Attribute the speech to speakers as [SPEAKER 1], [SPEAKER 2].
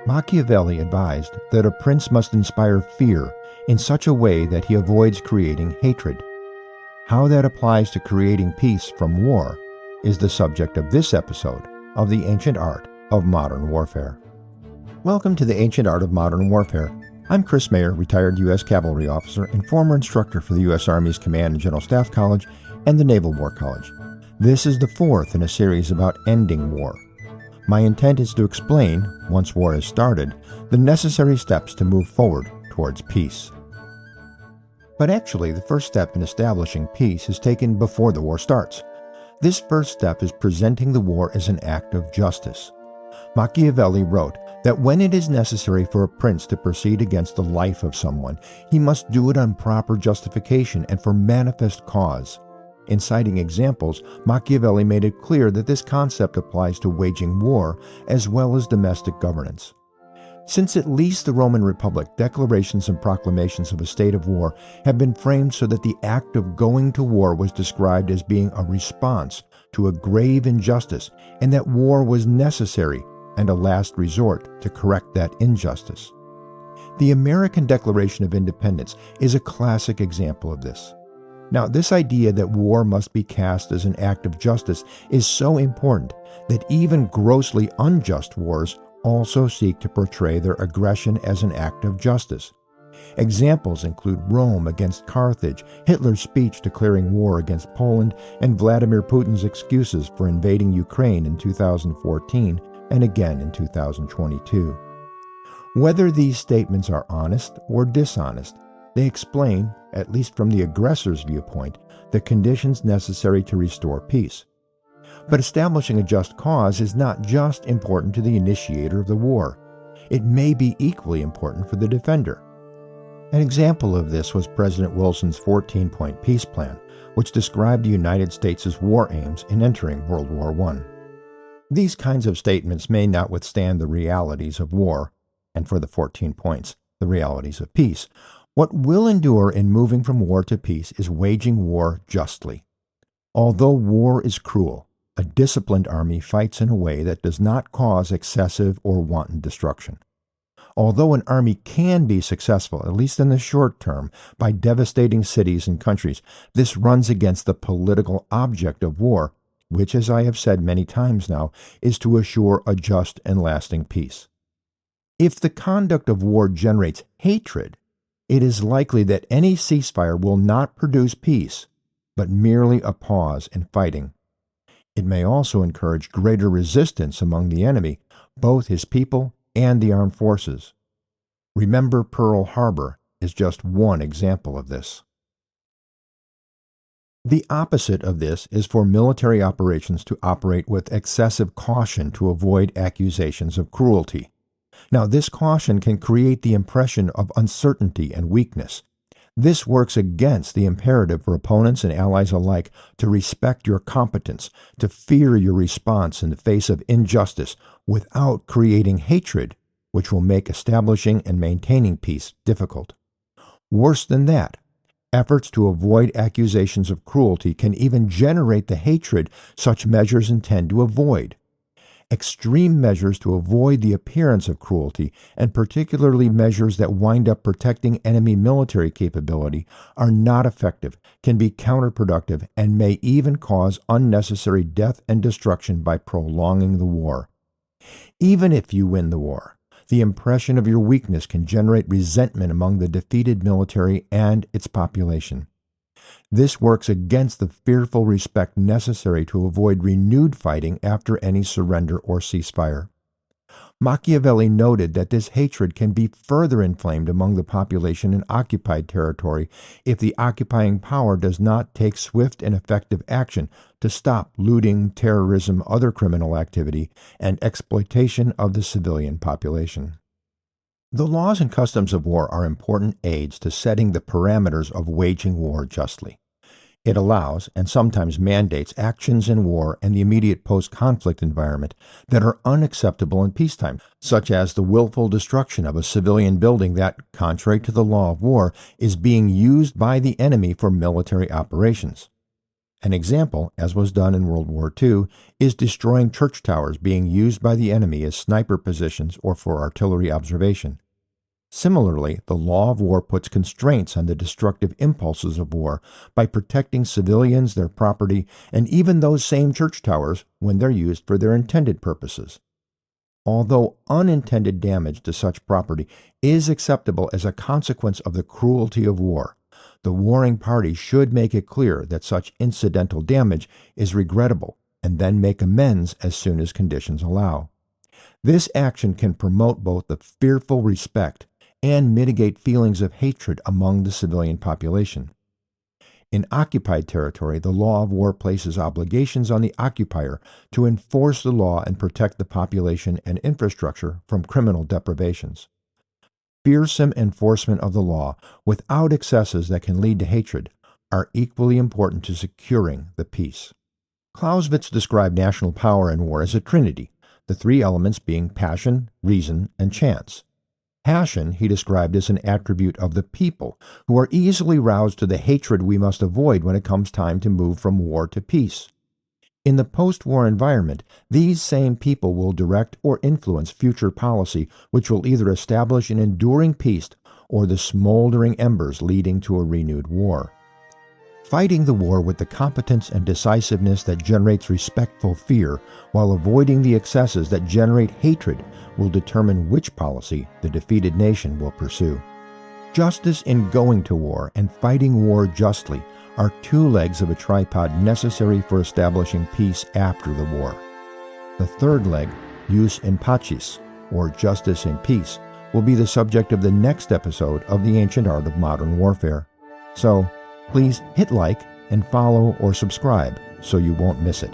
[SPEAKER 1] Machiavelli advised that a prince must inspire fear in such a way that he avoids creating hatred. How that applies to creating peace from war is the subject of this episode of The Ancient Art of Modern Warfare. Welcome to The Ancient Art of Modern Warfare. I'm Chris Mayer, retired U.S. Cavalry officer and former instructor for the U.S. Army's Command and General Staff College and the Naval War College. This is the fourth in a series about ending war. My intent is to explain, once war has started, the necessary steps to move forward towards peace. But actually, the first step in establishing peace is taken before the war starts. This first step is presenting the war as an act of justice. Machiavelli wrote that when it is necessary for a prince to proceed against the life of someone, he must do it on proper justification and for manifest cause. In citing examples, Machiavelli made it clear that this concept applies to waging war as well as domestic governance. Since at least the Roman Republic, declarations and proclamations of a state of war have been framed so that the act of going to war was described as being a response to a grave injustice, and that war was necessary and a last resort to correct that injustice. The American Declaration of Independence is a classic example of this. Now, this idea that war must be cast as an act of justice is so important that even grossly unjust wars also seek to portray their aggression as an act of justice. Examples include Rome against Carthage, Hitler's speech declaring war against Poland, and Vladimir Putin's excuses for invading Ukraine in 2014 and again in 2022. Whether these statements are honest or dishonest, they explain, at least from the aggressor's viewpoint, the conditions necessary to restore peace. But establishing a just cause is not just important to the initiator of the war. It may be equally important for the defender. An example of this was President Wilson's 14-point peace plan, which described the United States' war aims in entering World War I. These kinds of statements may not withstand the realities of war, and for the 14 points, the realities of peace. What will endure in moving from war to peace is waging war justly. Although war is cruel, a disciplined army fights in a way that does not cause excessive or wanton destruction. Although an army can be successful, at least in the short term, by devastating cities and countries, this runs against the political object of war, which, as I have said many times now, is to assure a just and lasting peace. If the conduct of war generates hatred, it is likely that any ceasefire will not produce peace, but merely a pause in fighting. It may also encourage greater resistance among the enemy, both his people and the armed forces. Remember, Pearl Harbor is just one example of this. The opposite of this is for military operations to operate with excessive caution to avoid accusations of cruelty. Now, this caution can create the impression of uncertainty and weakness. This works against the imperative for opponents and allies alike to respect your competence, to fear your response in the face of injustice without creating hatred, which will make establishing and maintaining peace difficult. Worse than that, efforts to avoid accusations of cruelty can even generate the hatred such measures intend to avoid. Extreme measures to avoid the appearance of cruelty, and particularly measures that wind up protecting enemy military capability, are not effective, can be counterproductive, and may even cause unnecessary death and destruction by prolonging the war. Even if you win the war, the impression of your weakness can generate resentment among the defeated military and its population. This works against the fearful respect necessary to avoid renewed fighting after any surrender or ceasefire. Machiavelli noted that this hatred can be further inflamed among the population in occupied territory if the occupying power does not take swift and effective action to stop looting, terrorism, other criminal activity, and exploitation of the civilian population. The laws and customs of war are important aids to setting the parameters of waging war justly. It allows, and sometimes mandates, actions in war and the immediate post-conflict environment that are unacceptable in peacetime, such as the willful destruction of a civilian building that, contrary to the law of war, is being used by the enemy for military operations. An example, as was done in World War II, is destroying church towers being used by the enemy as sniper positions or for artillery observation. Similarly, the law of war puts constraints on the destructive impulses of war by protecting civilians, their property, and even those same church towers when they're used for their intended purposes. Although unintended damage to such property is acceptable as a consequence of the cruelty of war, the warring party should make it clear that such incidental damage is regrettable and then make amends as soon as conditions allow. This action can promote both the fearful respect and mitigate feelings of hatred among the civilian population. In occupied territory, the law of war places obligations on the occupier to enforce the law and protect the population and infrastructure from criminal deprivations. Fearsome enforcement of the law, without excesses that can lead to hatred, are equally important to securing the peace. Clausewitz described national power in war as a trinity, the three elements being passion, reason, and chance. Passion he described as an attribute of the people, who are easily roused to the hatred we must avoid when it comes time to move from war to peace. In the post-war environment, these same people will direct or influence future policy which will either establish an enduring peace or the smoldering embers leading to a renewed war. Fighting the war with the competence and decisiveness that generates respectful fear while avoiding the excesses that generate hatred will determine which policy the defeated nation will pursue. Justice in going to war and fighting war justly are two legs of a tripod necessary for establishing peace after the war. The third leg, jus in pacis, or justice in peace, will be the subject of the next episode of The Ancient Art of Modern Warfare. So, please hit like and follow or subscribe so you won't miss it.